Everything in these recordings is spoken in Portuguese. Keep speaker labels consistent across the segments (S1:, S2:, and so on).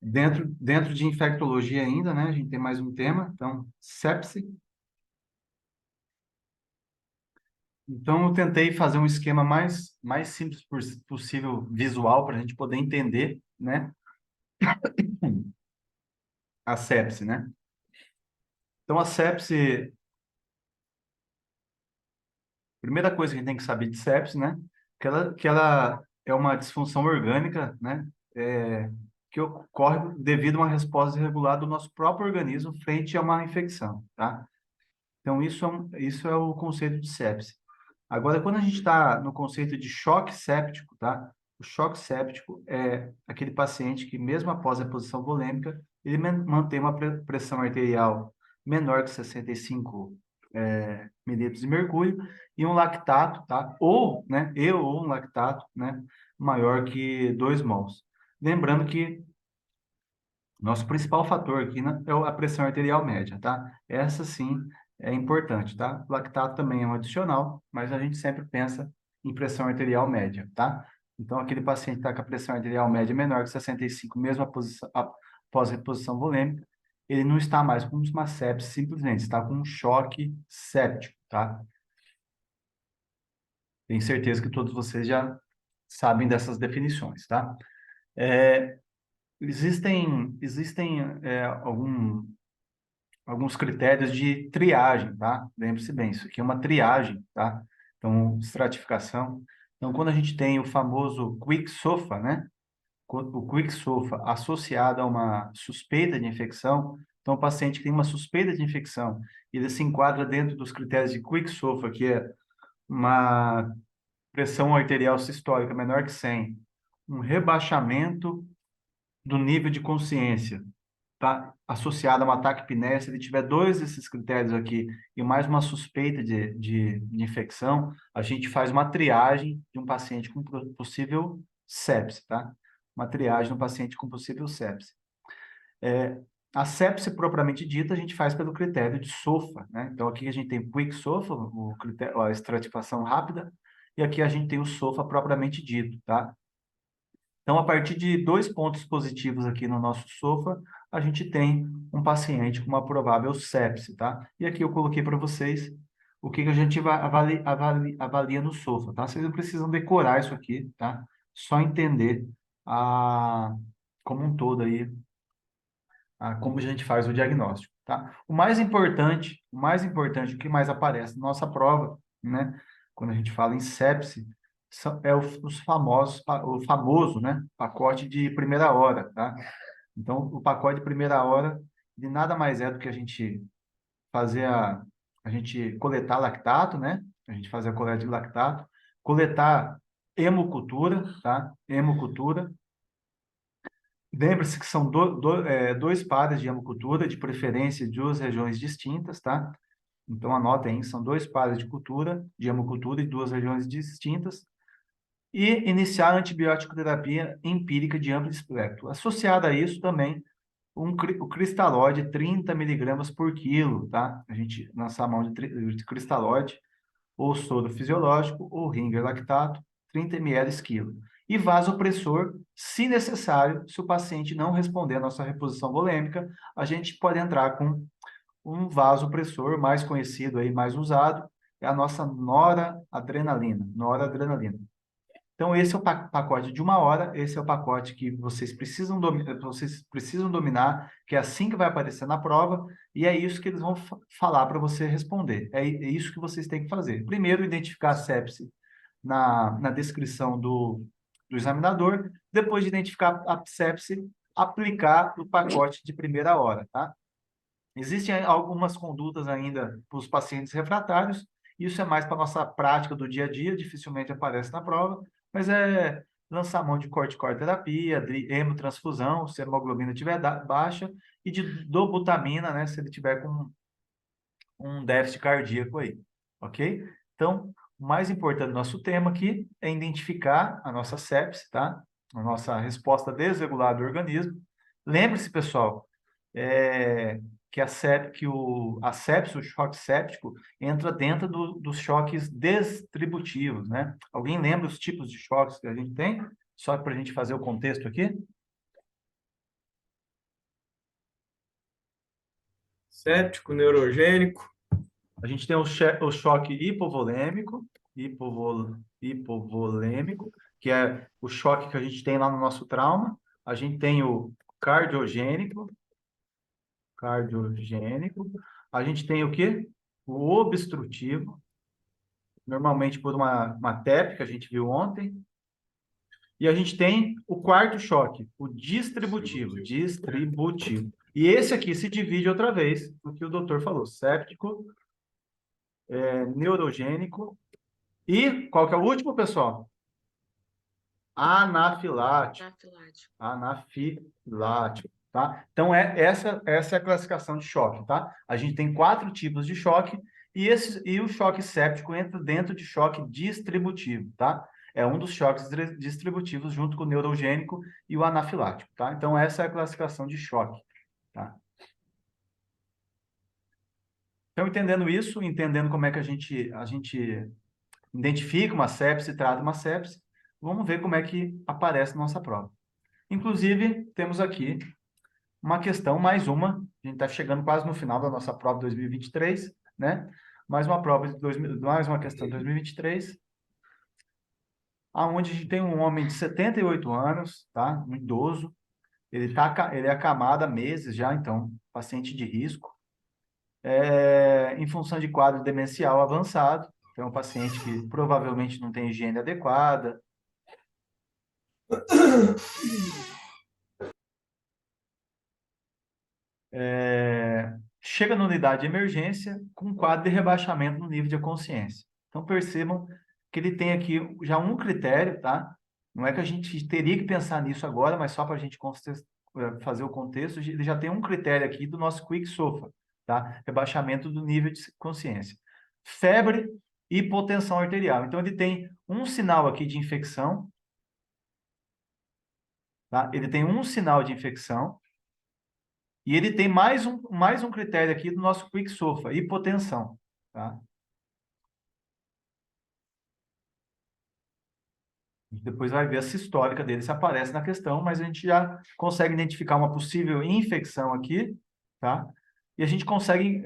S1: Dentro de infectologia ainda, né? A gente tem mais um tema, então, sepse. Então, eu tentei fazer um esquema mais simples possível, visual, para a gente poder entender, né? A sepse, né? Então, a sepse, primeira coisa que a gente tem que saber de sepse, né? Que ela é uma disfunção orgânica, né? Que ocorre devido a uma resposta irregular do nosso próprio organismo frente a uma infecção, tá? Então, isso é o conceito de sepse. Agora, quando a gente está no conceito de choque séptico, tá? O choque séptico é aquele paciente que, mesmo após a reposição volêmica, ele mantém uma pressão arterial menor que 65 milímetros de mercúrio e um lactato, tá? Ou um lactato, né? Maior que 2 mols. Lembrando que nosso principal fator aqui, né, é a pressão arterial média, tá? Essa sim é importante, tá? Lactato também é um adicional, mas a gente sempre pensa em pressão arterial média, tá? Então, aquele paciente que está com a pressão arterial média menor que 65, mesmo após reposição volêmica, ele não está mais com uma sepse, simplesmente está com um choque séptico, tá? Tenho certeza que todos vocês já sabem dessas definições, tá? É, existem alguns critérios de triagem, tá? Lembre-se bem, isso aqui é uma triagem, tá? Então, estratificação. Então, quando a gente tem o famoso quick SOFA, né? O quick SOFA associado a uma suspeita de infecção, então o paciente que tem uma suspeita de infecção, ele se enquadra dentro dos critérios de quick SOFA, que é uma pressão arterial sistólica menor que 100, um rebaixamento do nível de consciência, tá associado a um ataque epinéia, se ele tiver dois desses critérios aqui e mais uma suspeita de infecção, a gente faz uma triagem de um paciente com possível sepse, tá? Uma triagem de um paciente com possível sepse. A sepse propriamente dita, a gente faz pelo critério de SOFA, né? Então, aqui a gente tem Quick SOFA, o critério, a estratificação rápida, e aqui a gente tem o SOFA propriamente dito, tá? Então, a partir de 2 pontos positivos aqui no nosso SOFA, a gente tem um paciente com uma provável sepse, tá? E aqui eu coloquei para vocês o que a gente avalia no SOFA, tá? Vocês não precisam decorar isso aqui, tá? Só entender como um todo aí, como a gente faz o diagnóstico, tá? O que mais aparece na nossa prova, né? Quando a gente fala em sepse, é o famoso, né? Pacote de primeira hora, tá? Então, o pacote de primeira hora, de nada mais é do que a gente fazer a gente coletar lactato, né? A gente fazer a coleta de lactato, coletar hemocultura, tá? Hemocultura. Lembre-se que são dois pares de hemocultura, de preferência de duas regiões distintas, tá? Então, anotem aí, são dois pares de cultura, de hemocultura de duas regiões distintas. E iniciar a antibiótico terapia empírica de amplo espectro. Associado a isso também, o cristalóide 30 miligramas por quilo, tá? A gente lança a mão de cristalóide, ou soro fisiológico, ou Ringer lactato, 30 ml quilo. E vasopressor, se necessário, se o paciente não responder à nossa reposição volêmica, a gente pode entrar com um vasopressor mais conhecido aí, mais usado, é a nossa noradrenalina. Então, esse é o pacote de 1 hora, esse é o pacote que vocês precisam dominar, que é assim que vai aparecer na prova, e é isso que eles vão falar para você responder. É isso que vocês têm que fazer. Primeiro, identificar a sepse na descrição do examinador, depois de identificar a sepse, aplicar o pacote de primeira hora, tá? Existem algumas condutas ainda para os pacientes refratários, isso é mais para a nossa prática do dia a dia, dificilmente aparece na prova, mas é lançar mão de corticoterapia, de hemotransfusão, se a hemoglobina estiver baixa, e de dobutamina, né, se ele tiver com um déficit cardíaco aí, ok? Então, o mais importante do nosso tema aqui é identificar a nossa sepse, tá? A nossa resposta desregular do organismo. Lembre-se, pessoal, que a sepse, o choque séptico, entra dentro dos choques distributivos, né? Alguém lembra os tipos de choques que a gente tem? Só para a gente fazer o contexto aqui?
S2: Séptico, neurogênico.
S1: A gente tem o choque hipovolêmico, que é o choque que a gente tem lá no nosso trauma. A gente tem o cardiogênico. Cardiogênico. A gente tem o quê? O obstrutivo, normalmente por uma TEP, que a gente viu ontem. E a gente tem o quarto choque, o distributivo. Distributivo. E esse aqui se divide outra vez, o que o doutor falou, séptico, neurogênico. E qual que é o último, pessoal? Anafilático. Anafilático, tá? Então, essa é a classificação de choque, tá? A gente tem 4 tipos de choque e o choque séptico entra dentro de choque distributivo, tá? É um dos choques distributivos junto com o neurogênico e o anafilático, tá? Então, essa é a classificação de choque, tá? Então, entendendo isso, entendendo como é que a gente identifica uma sepse, trata uma sepse, vamos ver como é que aparece na nossa prova. Inclusive, temos aqui uma questão, mais uma, a gente está chegando quase no final da nossa prova de 2023, né? Mais uma prova mais uma questão de 2023, aonde a gente tem um homem de 78 anos, tá? Um idoso, ele é acamado há meses já, então, paciente de risco, em função de quadro demencial avançado, então, é um paciente que provavelmente não tem higiene adequada, chega na unidade de emergência com um quadro de rebaixamento no nível de consciência. Então, percebam que ele tem aqui já um critério, tá? Não é que a gente teria que pensar nisso agora, mas só para a gente fazer o contexto, ele já tem um critério aqui do nosso Quick SOFA, tá? Rebaixamento do nível de consciência. Febre e hipotensão arterial. Então, ele tem um sinal aqui de infecção, tá? Ele tem um sinal de infecção, e ele tem mais um critério aqui do nosso Quick SOFA, hipotensão, tá? A gente depois vai ver essa histórica dele se aparece na questão, mas a gente já consegue identificar uma possível infecção aqui, tá? E a gente consegue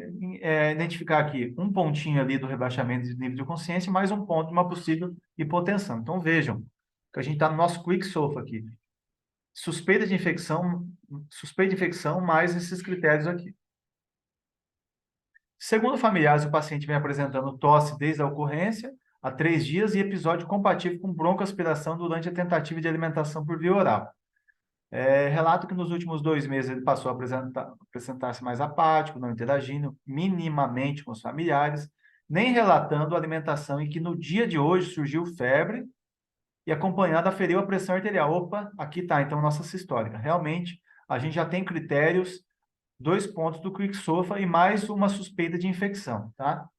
S1: identificar aqui um pontinho ali do rebaixamento de nível de consciência, mais um ponto de uma possível hipotensão. Então vejam que a gente está no nosso Quick SOFA aqui. Suspeita de infecção mais esses critérios aqui. Segundo familiares, o paciente vem apresentando tosse desde a ocorrência, há 3 dias, e episódio compatível com broncoaspiração durante a tentativa de alimentação por via oral. Relato que nos últimos 2 meses ele passou a apresentar-se mais apático, não interagindo minimamente com os familiares, nem relatando alimentação, e que no dia de hoje surgiu febre e acompanhada aferiu a pressão arterial. Opa, aqui está então nossa histórica. Realmente, a gente já tem critérios, 2 pontos do Quick SOFA e mais uma suspeita de infecção, tá?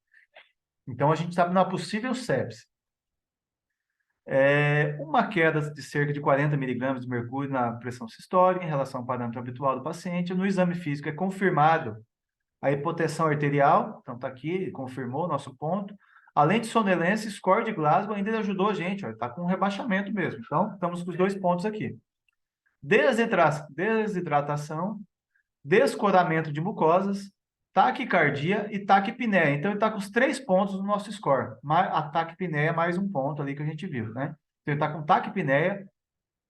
S1: Então, a gente está na possível sepse. Uma queda de cerca de 40 miligramas de mercúrio na pressão sistólica em relação ao parâmetro habitual do paciente. No exame físico é confirmado a hipotensão arterial, então está aqui, confirmou o nosso ponto. Além de sonolência, score de Glasgow ainda ajudou a gente, está com um rebaixamento mesmo. Então, estamos com os 2 pontos aqui. Desidratação, descoramento de mucosas, taquicardia e taquipneia. Então, ele está com os 3 pontos do nosso score. A taquipneia é mais um ponto ali que a gente viu, né? Então, ele está com taquipneia,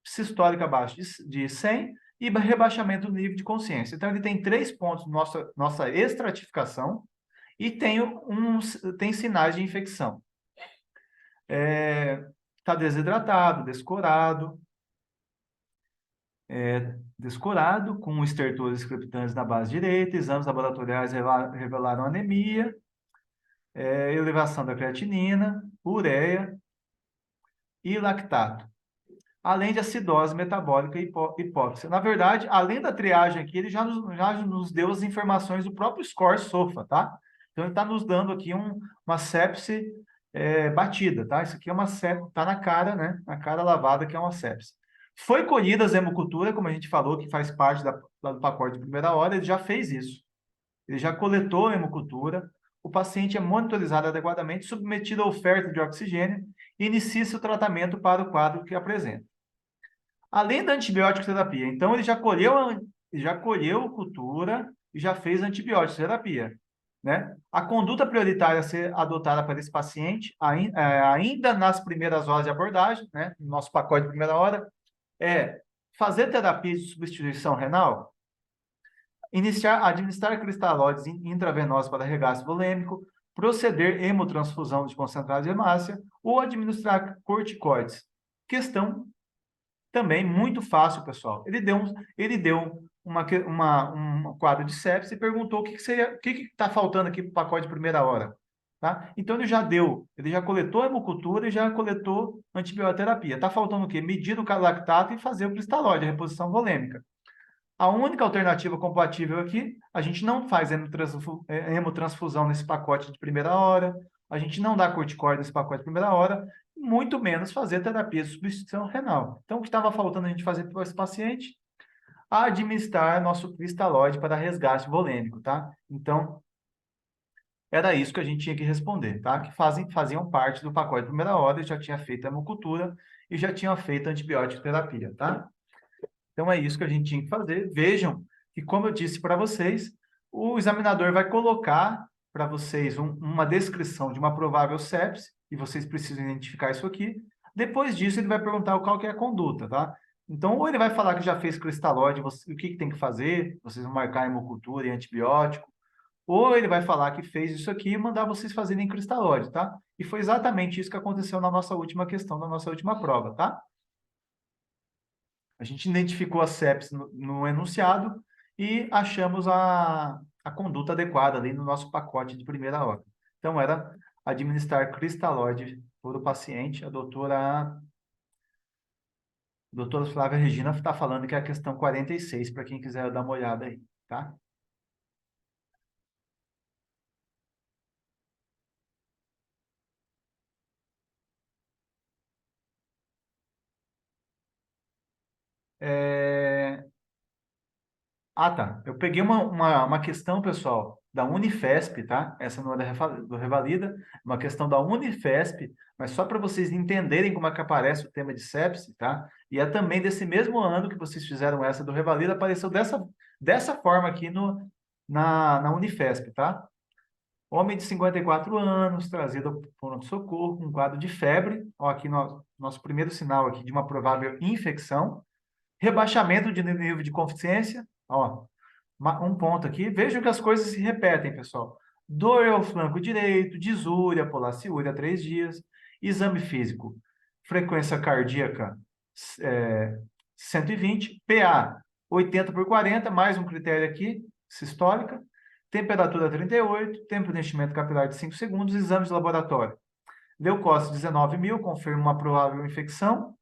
S1: sistólica abaixo de 100 e rebaixamento do nível de consciência. Então, ele tem 3 pontos na nossa estratificação e tem sinais de infecção. Está desidratado, descorado, com estertores crepitante na base direita, exames laboratoriais revelaram anemia, elevação da creatinina, ureia e lactato, além de acidose metabólica e hipóxia. Na verdade, além da triagem aqui, ele já nos deu as informações do próprio score SOFA, tá? Então, ele está nos dando aqui uma sepse batida, tá? Isso aqui é uma sepse, está na cara, né? Na cara lavada, que é uma sepse. Foi colhida a hemocultura, como a gente falou, que faz parte do pacote de primeira hora, ele já fez isso. Ele já coletou a hemocultura, o paciente é monitorizado adequadamente, submetido à oferta de oxigênio e inicia-se o tratamento para o quadro que apresenta. Além da antibiótico terapia, então ele já colheu cultura, e já fez antibiótico terapia, né? A conduta prioritária a ser adotada para esse paciente, ainda nas primeiras horas de abordagem, né? No nosso pacote de primeira hora, é fazer terapia de substituição renal, administrar cristalóides intravenosos para regaço volêmico, proceder hemotransfusão de concentrado de hemácia ou administrar corticoides. Questão também muito fácil, pessoal. Ele deu um quadro de sepsis e perguntou o que está faltando aqui para o pacote de primeira hora. Tá? Então, ele já coletou a hemocultura e já coletou antibioterapia. Está faltando o quê? Medir o lactato e fazer o cristalóide, a reposição volêmica. A única alternativa compatível aqui, a gente não faz hemotransfusão nesse pacote de primeira hora, a gente não dá corticoide nesse pacote de primeira hora, muito menos fazer terapia de substituição renal. Então, o que estava faltando a gente fazer para esse paciente? Administrar nosso cristalóide para resgate volêmico, tá? Então, era isso que a gente tinha que responder, tá? Que faziam parte do pacote de primeira hora, e já tinha feito a hemocultura e já tinha feito a antibiótico terapia, tá? Então, é isso que a gente tinha que fazer. Vejam que, como eu disse para vocês, o examinador vai colocar para vocês uma descrição de uma provável sepse, e vocês precisam identificar isso aqui. Depois disso, ele vai perguntar qual que é a conduta, tá? Então, ou ele vai falar que já fez cristalóide, o que tem que fazer, vocês vão marcar hemocultura e antibiótico, ou ele vai falar que fez isso aqui e mandar vocês fazerem cristalóide, tá? E foi exatamente isso que aconteceu na nossa última questão, na nossa última prova, tá? A gente identificou a sepsis no enunciado e achamos a conduta adequada ali no nosso pacote de primeira hora. Então, era administrar cristalóide para o paciente. A doutora Flávia Regina está falando que é a questão 46, para quem quiser dar uma olhada aí, tá? É, Ah, tá. Eu peguei uma questão, pessoal, da Unifesp, tá? Essa não é do Revalida, uma questão da Unifesp, mas só para vocês entenderem como é que aparece o tema de sepse, tá? E é também desse mesmo ano que vocês fizeram essa do Revalida, apareceu dessa forma aqui na Unifesp, tá? Homem de 54 anos, trazido ao pronto-socorro com um quadro de febre, ó, aqui nosso primeiro sinal aqui de uma provável infecção, rebaixamento de nível de consciência, ó, um ponto aqui. Vejam que as coisas se repetem, pessoal. Dor ao flanco direito, disúria, polaciúria, 3 dias. Exame físico, frequência cardíaca 120, PA 80 por 40, mais um critério aqui, sistólica. Temperatura 38, tempo de enchimento capilar de 5 segundos, exames de laboratório. Leucócitos 19.000, confirma uma provável infecção.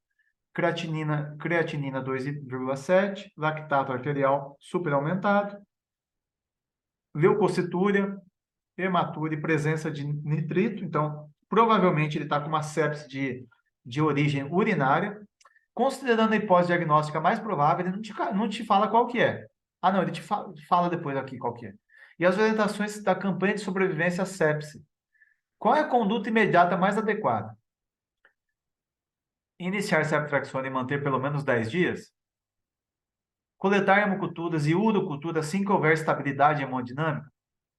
S1: Creatinina 2,7, lactato arterial super aumentado, leucocitúria, hematúria e presença de nitrito. Então, provavelmente ele está com uma sepse de origem urinária. Considerando a hipótese diagnóstica mais provável, ele não te fala qual que é. Ah, não, ele te fala depois aqui qual que é. E as orientações da campanha de sobrevivência à sepse. Qual é a conduta imediata mais adequada? Iniciar ceftriaxona e manter pelo menos 10 dias? Coletar hemoculturas e urocultura assim que houver estabilidade hemodinâmica?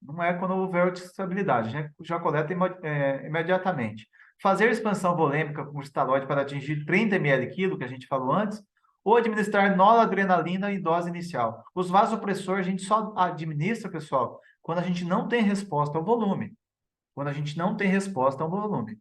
S1: Não é quando houver estabilidade, já coleta imediatamente. Fazer expansão volêmica com estalóide para atingir 30 ml quilo, que a gente falou antes, ou administrar noradrenalina em dose inicial. Os vasopressores a gente só administra, pessoal, quando a gente não tem resposta ao volume. Quando a gente não tem resposta ao volume.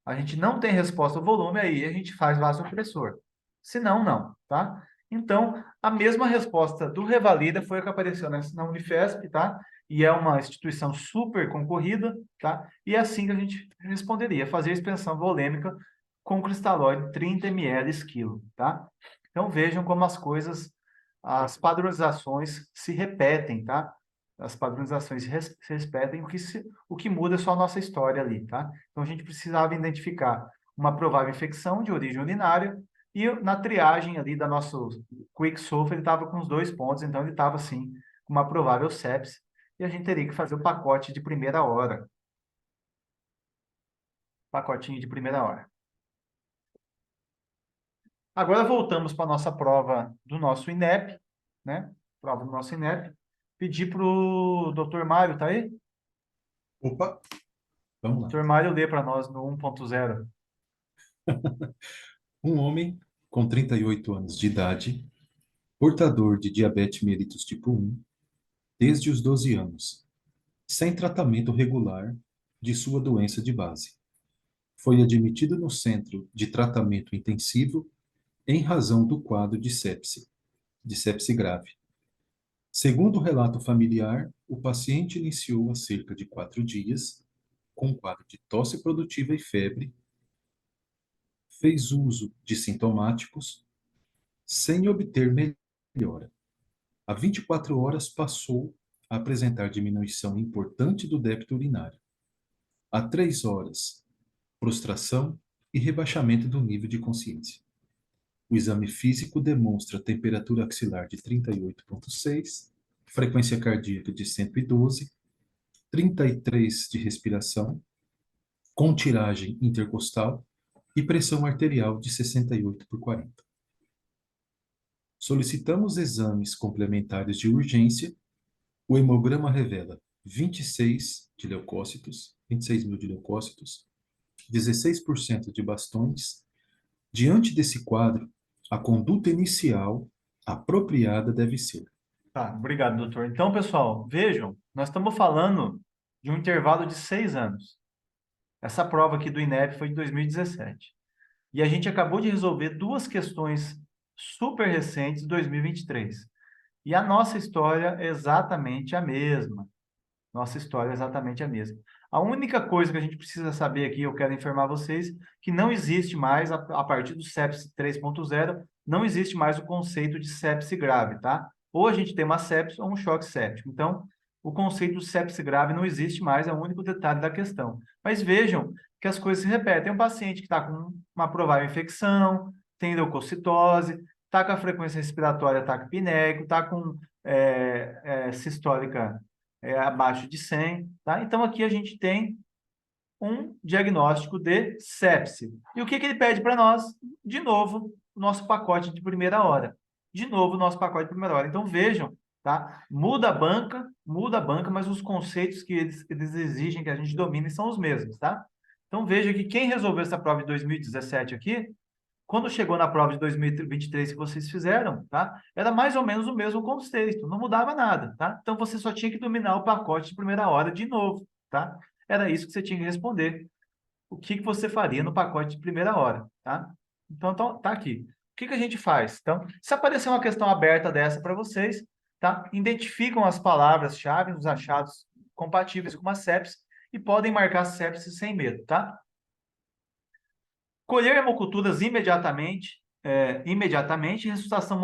S1: A gente não tem resposta ao volume, aí a gente faz vasopressor. Se não, não, tá? Então, a mesma resposta do Revalida foi a que apareceu na Unifesp, tá? E é uma instituição super concorrida, tá? E é assim que a gente responderia, fazer expansão volêmica com cristalóide 30 ml quilo, tá? Então, vejam como as padronizações se repetem, tá? As padronizações se repetem, o que muda é só a nossa história ali, tá? Então, a gente precisava identificar uma provável infecção de origem urinária e na triagem ali da nossa Quick Sulfa, ele estava com os 2 pontos, então ele estava, sim, com uma provável sepse, e a gente teria que fazer o pacote de primeira hora. Pacotinho de primeira hora. Agora voltamos para a nossa prova do nosso INEP, né? Prova do nosso INEP. pedir para o Dr. Mário, tá aí?
S3: Opa, vamos lá.
S1: Dr. Mário lê para nós no 1.0.
S3: Um homem com 38 anos de idade, portador de diabetes mellitus tipo 1, desde os 12 anos, sem tratamento regular de sua doença de base. Foi admitido no centro de tratamento intensivo em razão do quadro de sepse grave. Segundo o relato familiar, o paciente iniciou há cerca de 4 dias com um quadro de tosse produtiva e febre, fez uso de sintomáticos sem obter melhora. Há 24 horas passou a apresentar diminuição importante do débito urinário. Há 3 horas, prostração e rebaixamento do nível de consciência. O exame físico demonstra temperatura axilar de 38,6, frequência cardíaca de 112, 33 de respiração, com tiragem intercostal e pressão arterial de 68/40. Solicitamos exames complementares de urgência. O hemograma revela 26 mil de leucócitos, 16% de bastões. Diante desse quadro, a conduta inicial apropriada deve ser.
S1: Tá, obrigado, doutor. Então, pessoal, vejam, nós estamos falando de um intervalo de 6 anos. Essa prova aqui do INEP foi de 2017. E a gente acabou de resolver duas questões super recentes de 2023. E a nossa história é exatamente a mesma. Nossa história é exatamente a mesma. A única coisa que a gente precisa saber aqui, eu quero informar vocês, que não existe mais, a partir do sepse 3.0, não existe mais o conceito de sepse grave, tá? Ou a gente tem uma sepse ou um choque séptico. Então, o conceito de sepse grave não existe mais, é o único detalhe da questão. Mas vejam que as coisas se repetem. Tem um paciente que está com uma provável infecção, tem leucocitose, está com a frequência respiratória taquipneico, está com sistólica abaixo de 100, tá? Então, aqui a gente tem um diagnóstico de sepse. E o que ele pede para nós? De novo, o nosso pacote de primeira hora. De novo, o nosso pacote de primeira hora. Então, vejam, tá? Muda a banca, mas os conceitos que eles exigem que a gente domine são os mesmos, tá? Então, veja que quem resolveu essa prova de 2017 aqui, quando chegou na prova de 2023 que vocês fizeram, tá? Era mais ou menos o mesmo conceito, não mudava nada, tá? Então você só tinha que dominar o pacote de primeira hora de novo, tá? Era isso que você tinha que responder. O que que você faria no pacote de primeira hora, tá? Então tá aqui. O que que a gente faz? Então, se aparecer uma questão aberta dessa para vocês, tá? Identificam as palavras-chave, os achados compatíveis com uma sepse e podem marcar sepse sem medo, tá? Colher hemoculturas imediatamente, ressuscitação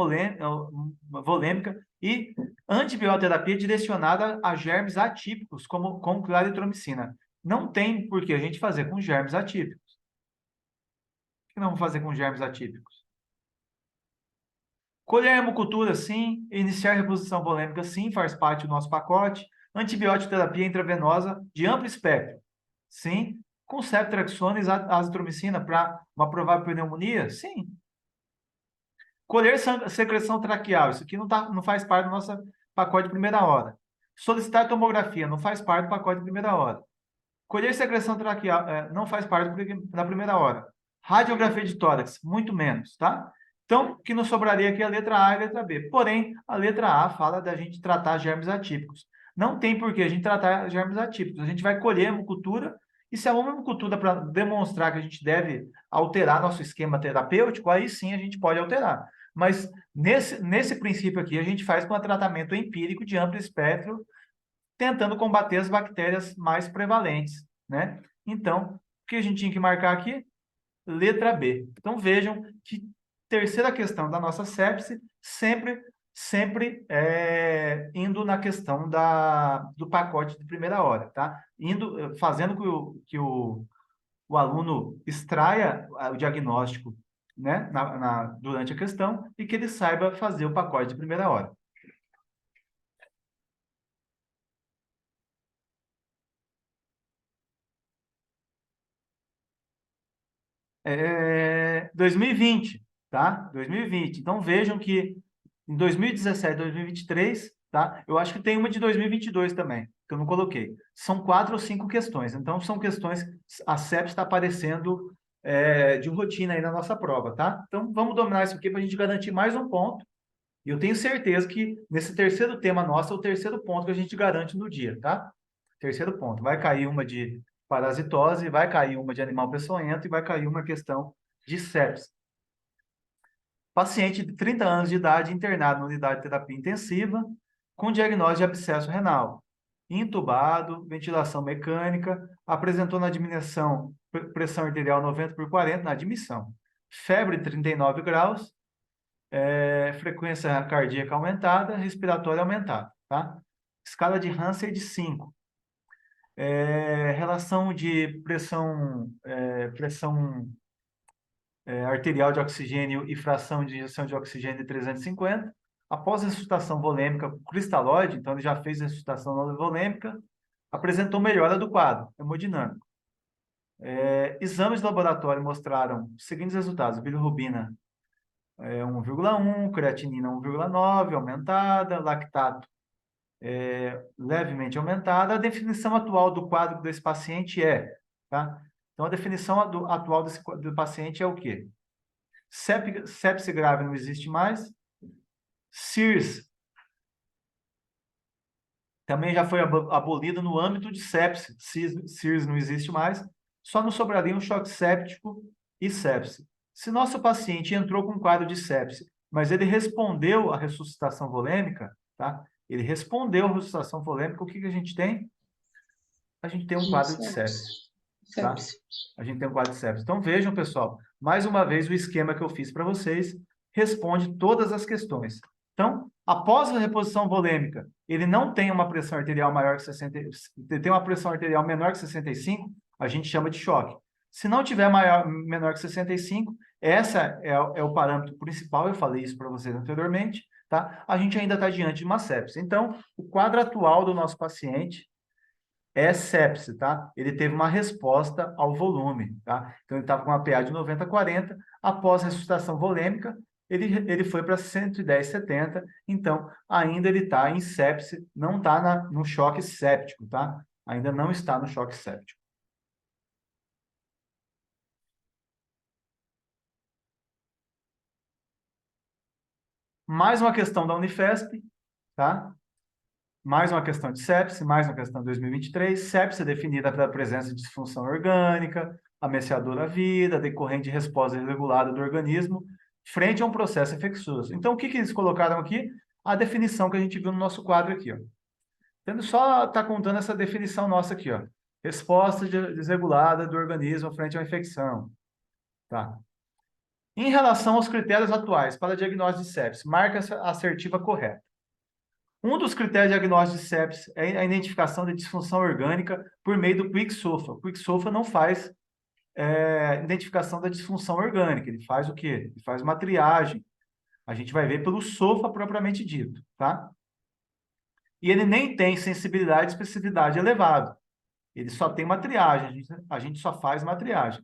S1: volêmica e antibioterapia direcionada a germes atípicos, como claritromicina. Não tem por que a gente fazer com germes atípicos. Por que não vamos fazer com germes atípicos? Colher hemocultura, sim. Iniciar reposição volêmica, sim, faz parte do nosso pacote. Antibiótico terapia intravenosa de amplo espectro, sim. Com ceftriaxona e azitromicina para uma provável pneumonia, sim. Colher secreção traqueal, isso aqui não faz parte do nosso pacote de primeira hora. Solicitar tomografia, não faz parte do pacote de primeira hora. Colher secreção traqueal, não faz parte da primeira hora. Radiografia de tórax, muito menos, tá? Então, o que nos sobraria aqui é a letra A e a letra B. Porém, a letra A fala da gente tratar germes atípicos. Não tem por que a gente tratar germes atípicos. A gente vai colher a hemocultura, e se a hemocultura para demonstrar que a gente deve alterar nosso esquema terapêutico, aí sim a gente pode alterar. Mas nesse princípio aqui, a gente faz com um tratamento empírico de amplo espectro, tentando combater as bactérias mais prevalentes, né? Então, o que a gente tinha que marcar aqui? Letra B. Então, vejam que terceira questão da nossa sepse sempre indo na questão do pacote de primeira hora, tá? Fazendo que o aluno extraia o diagnóstico, né, durante a questão e que ele saiba fazer o pacote de primeira hora. 2020, tá? 2020. Então, vejam que em 2017 e 2023, tá? Eu acho que tem uma de 2022 também, que eu não coloquei. São 4 ou 5 questões. Então, são questões que a CEP está aparecendo de rotina aí na nossa prova, tá? Então, vamos dominar isso aqui para a gente garantir mais um ponto. E eu tenho certeza que nesse terceiro tema nosso é o terceiro ponto que a gente garante no dia, tá? Terceiro ponto. Vai cair uma de parasitose, vai cair uma de animal peçonhento e vai cair uma questão de sepsis. Paciente de 30 anos de idade internado na unidade de terapia intensiva com diagnóstico de abscesso renal. Intubado, ventilação mecânica, apresentou na admissão pressão arterial 90/40 na admissão. Febre 39 graus, frequência cardíaca aumentada, respiratória aumentada, tá? Escala de Hansen de 5. Relação de pressão arterial de oxigênio e fração de injeção de oxigênio de 350. Após a ressuscitação volêmica cristalóide, então ele já fez a ressuscitação volêmica, apresentou melhora do quadro hemodinâmico. Exames de laboratório mostraram os seguintes resultados: bilirrubina 1,1, creatinina 1,9, aumentada, lactato levemente aumentada. A definição atual do quadro desse paciente tá? Então, a definição atual do paciente é o quê? Sepse grave não existe mais. SIRS também já foi abolido no âmbito de sepse. SIRS não existe mais. Só nos sobraria um choque séptico e sepse. Se nosso paciente entrou com um quadro de sepse, mas ele respondeu à ressuscitação volêmica, tá? Ele respondeu à ressuscitação volêmica, o que a gente tem? A gente tem um quadro de sepse. Tá? A gente tem um quadro de sepsis. Então, vejam, pessoal, mais uma vez o esquema que eu fiz para vocês responde todas as questões. Então, após a reposição volêmica, ele não tem uma pressão arterial maior que 60, ele tem uma pressão arterial menor que 65, a gente chama de choque. Se não tiver menor que 65, essa é o parâmetro principal, eu falei isso para vocês anteriormente, tá? A gente ainda está diante de uma sepsis. Então, o quadro atual do nosso paciente sepse, tá? Ele teve uma resposta ao volume, tá? Então, ele estava com uma PA de 90/40, após a ressuscitação volêmica, ele foi para 110/70, então, ainda ele está em sepse, não está no choque séptico, tá? Ainda não está no choque séptico. Mais uma questão da Unifesp, tá? Mais uma questão de sepse, mais uma questão de 2023. Sepse é definida pela presença de disfunção orgânica, ameaçadora à vida, decorrente de resposta irregulada do organismo frente a um processo infeccioso. Então, o que eles colocaram aqui? A definição que a gente viu no nosso quadro aqui, ó. Tendo só tá contando essa definição nossa aqui, ó. Resposta desregulada do organismo frente a uma infecção. Tá. Em relação aos critérios atuais para diagnóstico de sepse, marca assertiva correta. Um dos critérios diagnósticos de sepsis é a identificação de disfunção orgânica por meio do Quick-SOFA. O Quick-SOFA não faz identificação da disfunção orgânica, ele faz o quê? Ele faz uma triagem. A gente vai ver pelo SOFA propriamente dito, tá? E ele nem tem sensibilidade e especificidade elevado. Ele só tem uma triagem, a gente só faz uma triagem.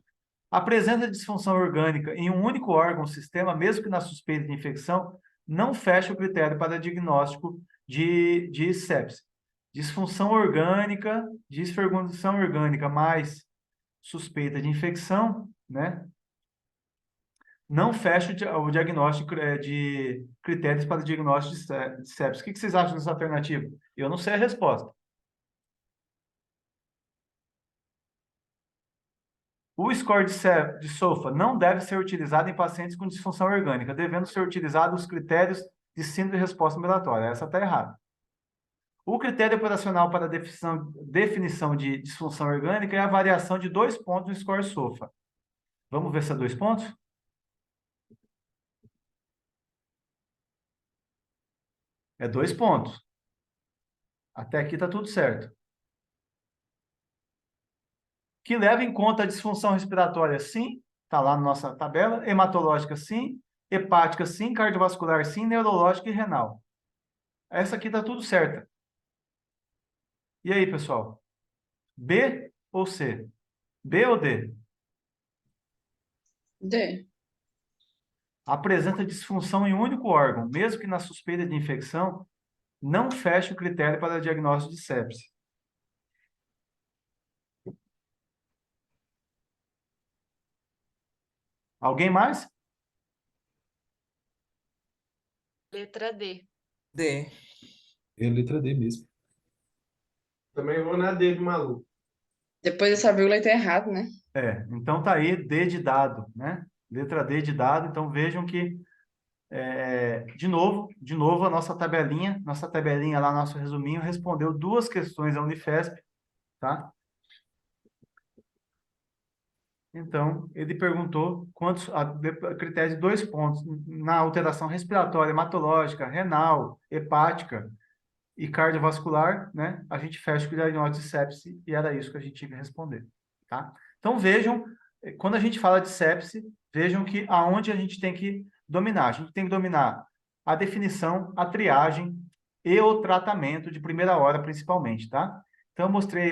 S1: A presença de disfunção orgânica em um único órgão ou sistema, mesmo que na suspeita de infecção, não fecha o critério para diagnóstico de sepse. Disfunção orgânica, disfunção orgânica mais suspeita de infecção, né? Não fecha o diagnóstico de critérios para diagnóstico de sepse. O que vocês acham dessa alternativa? Eu não sei a resposta. O score de SOFA não deve ser utilizado em pacientes com disfunção orgânica, devendo ser utilizado os critérios de síndrome de resposta ambulatória. Essa está errada. O critério operacional para definição de disfunção orgânica é a variação de 2 pontos no score SOFA. Vamos ver se é 2 pontos? É 2 pontos. Até aqui está tudo certo. Que leva em conta a disfunção respiratória, sim, está lá na nossa tabela, hematológica, sim, hepática, sim, cardiovascular, sim, neurológica e renal. Essa aqui está tudo certa. E aí, pessoal? B ou C? B ou D?
S4: D.
S1: Apresenta disfunção em um único órgão, mesmo que na suspeita de infecção, não fecha o critério para diagnóstico de sepse. Alguém mais?
S4: Letra D.
S5: D.
S3: É a letra D mesmo.
S2: Também vou na D de maluco.
S5: Depois dessa vírgula aí tá errado, né?
S1: Então tá aí D de dado, né? Letra D de dado. Então vejam que, de novo, a nossa tabelinha lá, nosso resuminho, respondeu 2 questões da Unifesp, tá? Então, ele perguntou quantos, a critério de 2 pontos, na alteração respiratória, hematológica, renal, hepática e cardiovascular, né? A gente fecha com o diagnóstico de sepse e era isso que a gente tinha que responder, tá? Então, vejam, quando a gente fala de sepse, vejam que aonde a gente tem que dominar. A gente tem que dominar a definição, a triagem e o tratamento de primeira hora, principalmente, tá? Então, eu mostrei